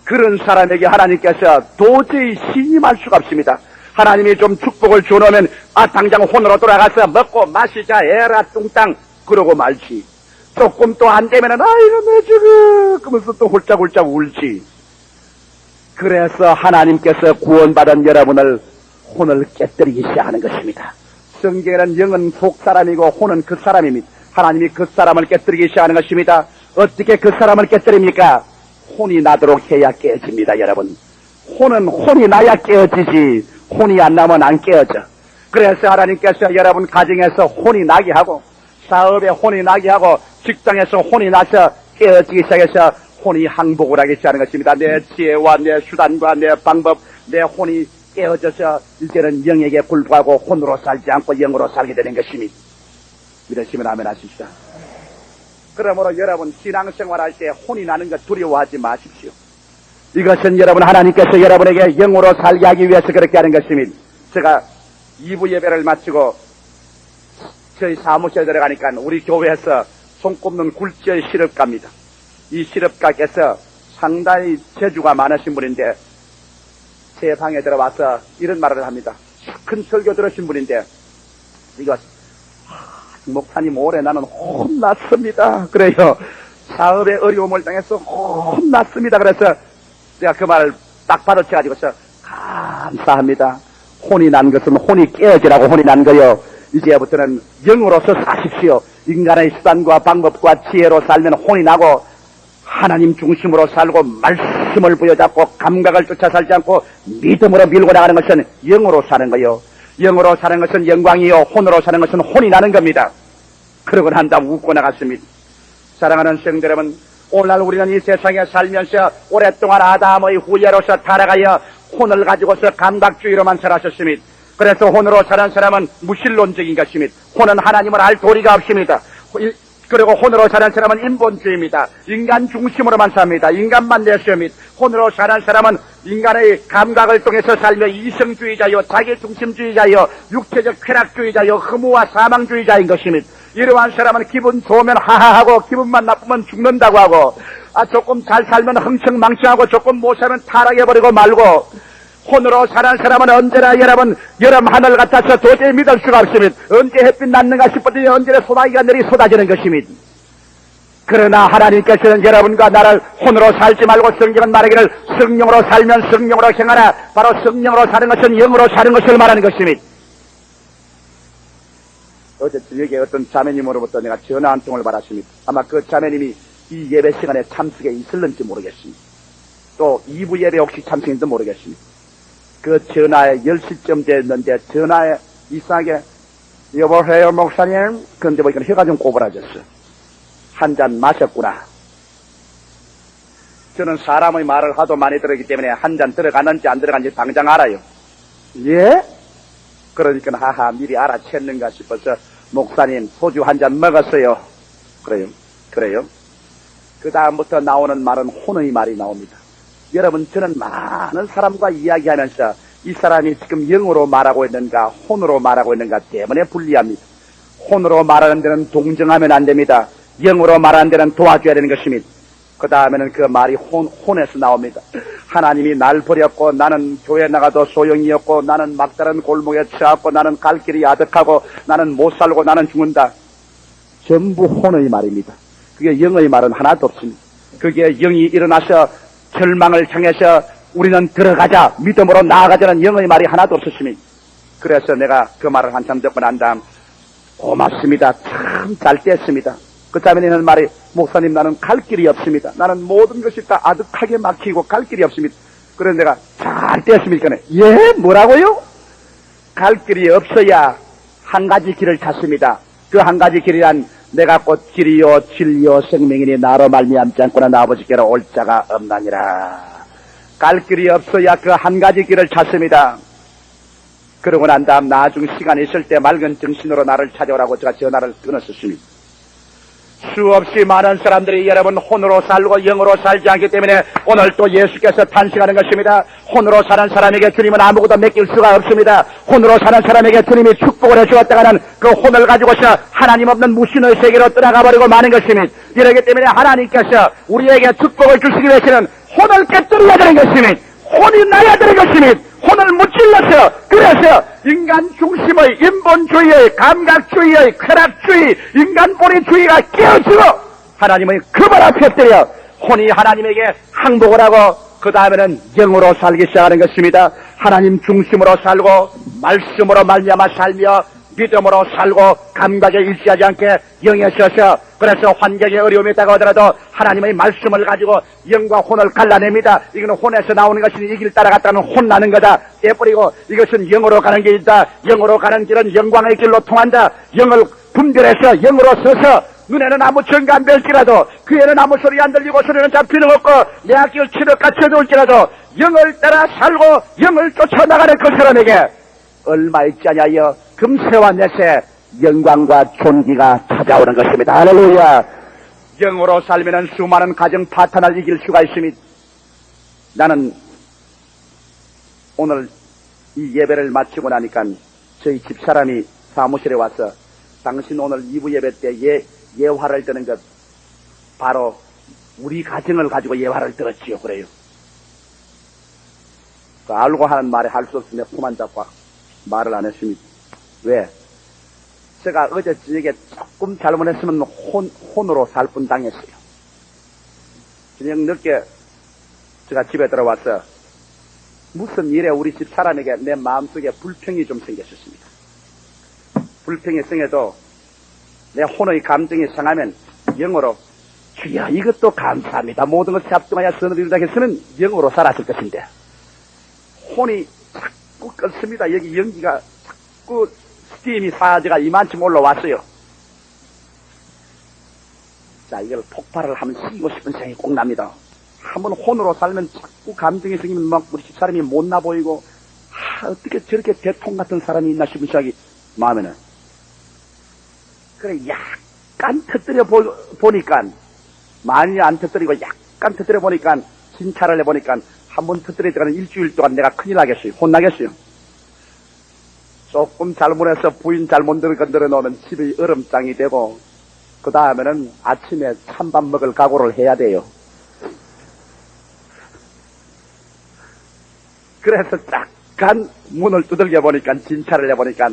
그런 사람에게 하나님께서 도저히 신임할 수가 없습니다. 하나님이 좀 축복을 주놓으면 당장 혼으로 돌아가서 먹고 마시자 에라 뚱땅 그러고 말지. 조금 또 안 되면은 아이고 내 죽어 그러면서 또 홀짝홀짝 울지. 그래서 하나님께서 구원받은 여러분을 혼을 깨뜨리기 시작하는 것입니다. 성경에는 영은 속 사람이고 혼은 그 사람입니다. 하나님이 그 사람을 깨뜨리기 시작하는 것입니다. 어떻게 그 사람을 깨뜨립니까? 혼이 나도록 해야 깨어집니다. 여러분, 혼이 나야 깨어지지 혼이 안 나면 안 깨어져. 그래서 하나님께서 여러분 가정에서 혼이 나게 하고 사업에 혼이 나게 하고 직장에서 혼이 나서 깨어지기 시작해서 혼이 항복을 하기 시작하는 것입니다. 내 지혜와 내 수단과 내 방법, 내 혼이 깨어져서 이제는 영에게 굴복하고 혼으로 살지 않고 영으로 살게 되는 것입니다. 믿으시면 아멘 하십시오. 그러므로 여러분 신앙생활할 때 혼이 나는 것 두려워하지 마십시오. 이것은 여러분 하나님께서 여러분에게 영으로 살게 하기 위해서 그렇게 하는 것입니다. 제가 2부 예배를 마치고 저희 사무실에 들어가니까 우리 교회에서 손꼽는 굴지의 시럽가입니다. 이 시럽가께서 상당히 재주가 많으신 분인데 제 방에 들어와서 이런 말을 합니다. 큰 설교 들으신 분인데 이거 목사님 올해 나는 혼났습니다. 그래요. 사업에 어려움을 당해서 혼났습니다. 그래서 제가 그 말을 딱 받아쳐가지고서 감사합니다. 혼이 난 것은 혼이 깨어지라고 혼이 난 거요. 이제부터는 영으로서 사십시오. 인간의 수단과 방법과 지혜로 살면 혼이 나고 하나님 중심으로 살고 말씀을 부여잡고 감각을 쫓아 살지 않고 믿음으로 밀고 나가는 것은 영으로 사는 거요. 영으로 사는 것은 영광이요. 혼으로 사는 것은 혼이 나는 겁니다. 그러고 난 다음 웃고 나갔습니다. 사랑하는 성도 여러분, 오늘날 우리는 이 세상에 살면서 오랫동안 아담의 후예로서 타락하여 혼을 가지고서 감각주의로만 살았었습니다. 그래서 혼으로 사는 사람은 무신론적인 것입니다. 혼은 하나님을 알 도리가 없습니다. 그리고 혼으로 사는 사람은 인본주의입니다. 인간 중심으로만 삽니다. 인간만 내세웁니다. 혼으로 사는 사람은 인간의 감각을 통해서 살며 이성주의자요, 자기중심주의자요, 육체적 쾌락주의자요, 허무와 사망주의자인 것입니다. 이러한 사람은 기분 좋으면 하하하고 기분만 나쁘면 죽는다고 하고 조금 잘 살면 흥청망청하고 조금 못 살면 타락해버리고 말고 혼으로 사는 사람은 언제나 여러분 여름 하늘 같아서 도저히 믿을 수가 없습니다. 언제 햇빛 났는가 싶었더니 언제나 소나기가 내리 쏟아지는 것입니다. 그러나 하나님께서는 여러분과 나를 혼으로 살지 말고 성경은 말하기를 성령으로 살면 성령으로 행하라. 바로 성령으로 사는 것은 영으로 사는 것을 말하는 것입니다. 어제 저녁에 어떤 자매님으로부터 내가 전화 한 통을 받았습니다. 아마 그 자매님이 이 예배 시간에 참석에 있을는지 모르겠습니다. 또 2부 예배 혹시 참석인지도 모르겠습니다. 그 전화에 10시쯤 됐는데 전화에 이상하게 여보세요 목사님. 그런데 보니까 혀가 좀 꼬부라졌어. 한 잔 마셨구나. 저는 사람의 말을 하도 많이 들었기 때문에 한 잔 들어가는지 안 들어가는지 당장 알아요. 예? 그러니까 하하 미리 알아챘는가 싶어서 목사님 소주 한 잔 먹었어요. 그래요. 그 다음부터 나오는 말은 혼의 말이 나옵니다. 여러분 저는 많은 사람과 이야기하면서 이 사람이 지금 영으로 말하고 있는가 혼으로 말하고 있는가 때문에 불리합니다. 혼으로 말하는 데는 동정하면 안 됩니다. 영으로 말하는 데는 도와줘야 되는 것입니다. 그 다음에는 그 말이 혼에서 나옵니다. 하나님이 날 버렸고 나는 교회 나가도 소용이 없고 나는 막다른 골목에 처하고 나는 갈 길이 아득하고 나는 못 살고 나는 죽는다. 전부 혼의 말입니다. 그게 영의 말은 하나도 없습니다. 그게 영이 일어나서 절망을 향해서 우리는 들어가자 믿음으로 나아가자는 영의 말이 하나도 없었습니다. 그래서 내가 그 말을 한참 듣고 난 다음 고맙습니다. 참 잘 뗐습니다. 그 자매는 말이 목사님 나는 갈 길이 없습니다. 나는 모든 것이 다 아득하게 막히고 갈 길이 없습니다. 그래서 내가 잘 뗐습니까? 예? 뭐라고요? 갈 길이 없어야 한 가지 길을 찾습니다. 그 한 가지 길이란 내가 곧 길이요 진리요 생명이니 나로 말미암지 않고는 나 아버지께로 올 자가 없나니라. 갈 길이 없어야 그 한 가지 길을 찾습니다. 그러고 난 다음 나중 시간이 있을 때 맑은 정신으로 나를 찾아오라고 제가 전화를 끊었습니다. 수없이 많은 사람들이 여러분 혼으로 살고 영으로 살지 않기 때문에 오늘 또 예수께서 탄생하는 것입니다. 혼으로 사는 사람에게 주님은 아무것도 맡길 수가 없습니다. 혼으로 사는 사람에게 주님이 축복을 해주었다가는 그 혼을 가지고서 하나님 없는 무신의 세계로 떠나가 버리고 마는 것입니다. 이러기 때문에 하나님께서 우리에게 축복을 주시기 위해서는 혼을 깨뜨려야 되는 것입니다. 혼이 나야 되는 것입니다. 혼을 무찔러서 그래서 인간 중심의 인본주의의 감각주의의 쾌락주의 인간본의주의가 깨어지고 하나님의 그발 앞에 엎드려 혼이 하나님에게 항복을 하고 그 다음에는 영으로 살기 시작하는 것입니다. 하나님 중심으로 살고 말씀으로 말미암아 살며 믿음으로 살고 감각에 일치하지 않게 영에 서서 그래서 환경에 어려움이 있다고 하더라도 하나님의 말씀을 가지고 영과 혼을 갈라냅니다. 이거는 혼에서 나오는 것이니 이 길 따라갔다는 혼나는 거다. 떼버리고 이것은 영으로 가는 길이다. 영으로 가는 길은 영광의 길로 통한다. 영을 분별해서 영으로 서서 눈에는 아무 증거 안 될지라도 귀에는 아무 소리 안 들리고 소리는 잡히는 없고 내 앞길 치러 갇혀둘지라도 영을 따라 살고 영을 쫓아나가는 그 사람에게 얼마 있지 아니하여 금세와 내세 영광과 존귀가 찾아오는 것입니다. 할렐루야. 영으로 살면은 수많은 가정 파탄을 이길 수가 있습니다. 나는 오늘 이 예배를 마치고 나니까 저희 집사람이 사무실에 와서 당신 오늘 2부 예배 때 예화를 드는 것 바로 우리 가정을 가지고 예화를 들었지요. 그래요. 그 알고 하는 말에 할 수 없으며 품 잡고 말을 안 했습니다. 왜? 제가 어제 저녁에 조금 잘못했으면 혼으로 살뿐 당했어요. 저녁 늦게 제가 집에 들어와서 무슨 일에 우리 집 사람에게 내 마음속에 불평이 좀 생겼었습니다. 불평이 생겨도 내 혼의 감정이 상하면 영어로 주여 이것도 감사합니다. 모든 것을 합동하여 선을 이루다 해서는 영어로 살았을 것인데 혼이 자꾸 껐습니다. 여기 연기가 자꾸 스팀이 사제가 이만큼 올라왔어요. 자, 이걸 폭발을 하면 쓰고 싶은 생각이 꼭 납니다. 한번 혼으로 살면 자꾸 감정이 생기면 막 우리 집사람이 못나 보이고 어떻게 저렇게 대통 같은 사람이 있나 싶은 생각이 마음에는. 그래 약간 터뜨려 보니까 많이 안 터뜨리고 약간 터뜨려 보니까 진찰을 해보니까 한번 터뜨리다가는 일주일 동안 내가 큰일 나겠어요. 혼나겠어요. 조금 잘못해서 부인 잘못 건드려 놓으면 집이 얼음장이 되고 그 다음에는 아침에 찬밥 먹을 각오를 해야 돼요. 그래서 잠깐 문을 두들겨 보니까 진찰을 해보니까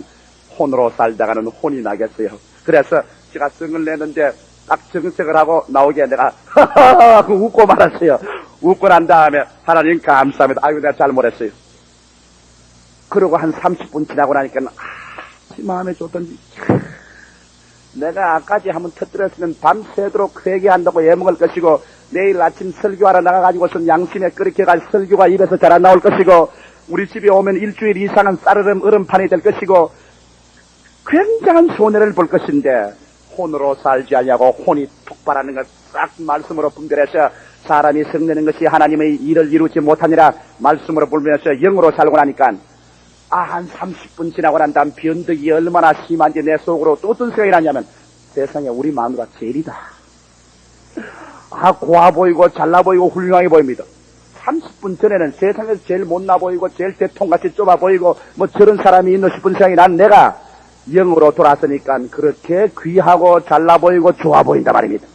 혼으로 살다가는 혼이 나겠어요. 그래서 제가 성을 내는데 딱 정색을 하고 나오기에 내가 하하하 웃고 말았어요. 웃고 난 다음에 하나님 감사합니다. 아이고 내가 잘못했어요. 그러고 한 30분 지나고 나니까 마음에 좋던지 내가 아까지 한번 터뜨렸으면 밤새도록 회개한다고 애먹을 것이고 내일 아침 설교하러 나가가지고선 양심에 그렇게 갈 설교가 입에서 잘 안 나올 것이고 우리 집에 오면 일주일 이상은 쌀얼음 얼음판이 될 것이고 굉장한 손해를 볼 것인데 혼으로 살지 않냐고 혼이 톡발하는 것 싹 말씀으로 분별해서 사람이 성내는 것이 하나님의 일을 이루지 못하니라 말씀으로 불면서 영으로 살고 나니까 한 30분 지나고 난 다음 변덕이 얼마나 심한지 내 속으로 또 어떤 생각이 나냐면 세상에 우리 마누라 제일이다. 고와 보이고 잘나 보이고 훌륭하게 보입니다. 30분 전에는 세상에서 제일 못나 보이고 제일 대통같이 좁아 보이고 뭐 저런 사람이 있나 싶은 생각이 난 내가 영으로 돌아서니까 그렇게 귀하고 잘나 보이고 좋아 보인다 말입니다.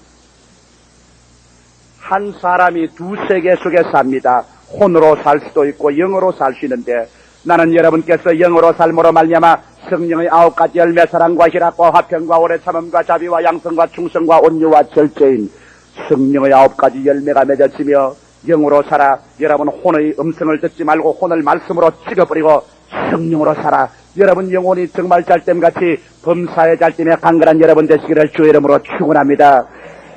한 사람이 두 세계 속에 삽니다. 혼으로 살 수도 있고 영으로 살 수 있는데 나는 여러분께서 영으로 삶으로 말미암아 성령의 9가지 열매 사랑과 희락과 화평과 오래 참음과 자비와 양성과 충성과 온유와 절제인 성령의 9가지 열매가 맺어지며 영으로 살아. 여러분 혼의 음성을 듣지 말고 혼을 말씀으로 찍어버리고 성령으로 살아. 여러분 영혼이 정말 잘됨같이 범사에 잘됨에 강건한 여러분 되시기를 주의 이름으로 축원합니다.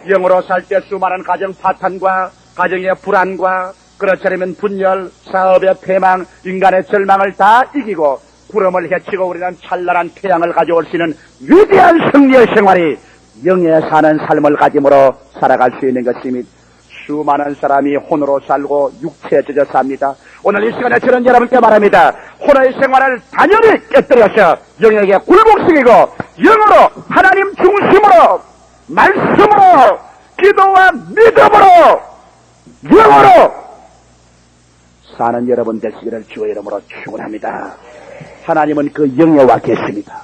영으로 살 때 수많은 가정 파탄과 가정의 불안과 그렇지 않으면 분열, 사업의 패망, 인간의 절망을 다 이기고 구름을 헤치고 우리는 찬란한 태양을 가져올 수 있는 위대한 승리의 생활이 영에 사는 삶을 가짐으로 살아갈 수 있는 것입니다. 수많은 사람이 혼으로 살고 육체에 젖어 삽니다. 오늘 이 시간에 저는 여러분께 말합니다. 혼의 생활을 단연히 깨뜨려서 영에게 굴복시키고 영으로 하나님 중심으로 말씀으로 기도와 믿음으로 영으로 사는 여러분 되시기를 주의 이름으로 축원합니다. 하나님은 그 영에 와 계십니다.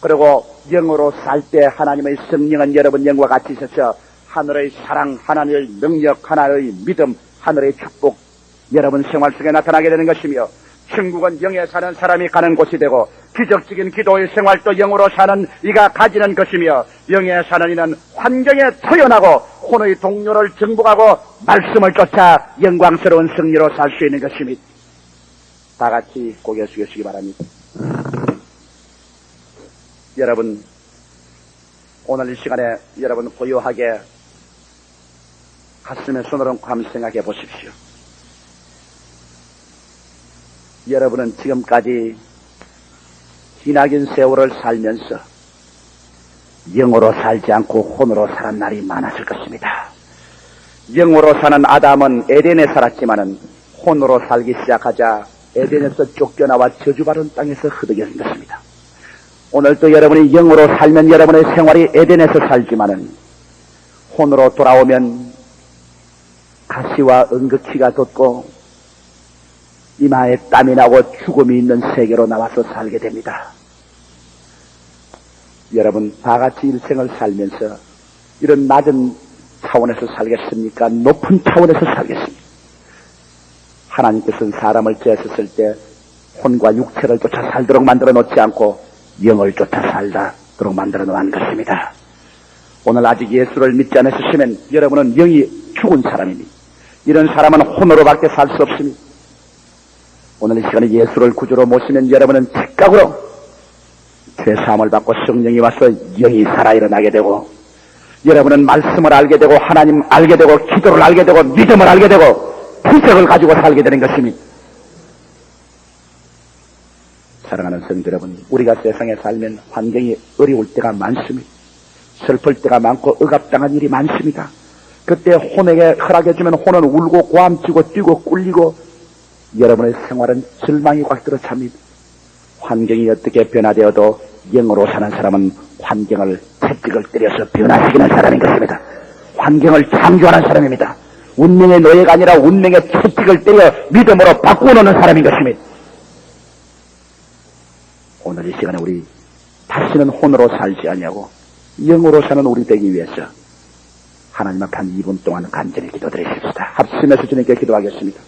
그리고 영으로 살 때 하나님의 성령은 여러분 영과 같이 있어서 하늘의 사랑, 하나님의 능력, 하나님의 믿음, 하늘의 축복 여러분 생활 속에 나타나게 되는 것이며 천국은 영에 사는 사람이 가는 곳이 되고 기적적인 기도의 생활도 영으로 사는 이가 가지는 것이며 영에 사는 이는 환경에 토연하고 혼의 동료를 정복하고 말씀을 쫓아 영광스러운 승리로 살 수 있는 것입니다. 다 같이 고개 숙여주시기 바랍니다. 여러분 오늘 이 시간에 여러분 고요하게 가슴에 손을 얹고 한번 생각해 보십시오. 여러분은 지금까지 기나긴 세월을 살면서 영으로 살지 않고 혼으로 살은 날이 많았을 것입니다. 영으로 사는 아담은 에덴에 살았지만은 혼으로 살기 시작하자 에덴에서 쫓겨나와 저주받은 땅에서 흐득였는 것입니다. 오늘도 여러분이 영으로 살면 여러분의 생활이 에덴에서 살지만은 혼으로 돌아오면 가시와 은극히가 돋고 이마에 땀이 나고 죽음이 있는 세계로 나와서 살게 됩니다. 여러분 다 같이 일생을 살면서 이런 낮은 차원에서 살겠습니까? 높은 차원에서 살겠습니까? 하나님께서는 사람을 지으셨을 때 혼과 육체를 쫓아 살도록 만들어 놓지 않고 영을 쫓아 살도록 만들어 놓은 것입니다. 오늘 아직 예수를 믿지 않으시면 여러분은 영이 죽은 사람입니다. 이런 사람은 혼으로밖에 살 수 없습니다. 오늘 이 시간에 예수를 구주로 모시면 여러분은 즉각으로 죄사함을 받고 성령이 와서 영이 살아 일어나게 되고 여러분은 말씀을 알게 되고 하나님 알게 되고 기도를 알게 되고 믿음을 알게 되고 피력을 가지고 살게 되는 것입니다. 사랑하는 성도 여러분, 우리가 세상에 살면 환경이 어려울 때가 많습니다. 슬플 때가 많고 억압당한 일이 많습니다. 그때 혼에게 허락해주면 혼은 울고 고함치고 뛰고 꿀리고 여러분의 생활은 절망이 꽉 들어찹니다. 환경이 어떻게 변화되어도 영으로 사는 사람은 환경을 채찍을 때려서 변화시키는 사람인 것입니다. 환경을 창조하는 사람입니다. 운명의 노예가 아니라 운명의 채찍을 때려 믿음으로 바꾸어놓는 사람인 것입니다. 오늘 이 시간에 우리 다시는 혼으로 살지 아니하고 영으로 사는 우리 되기 위해서 하나님 앞에 한 2분 동안 간절히 기도드리십시다. 합심해서 주님께 기도하겠습니다.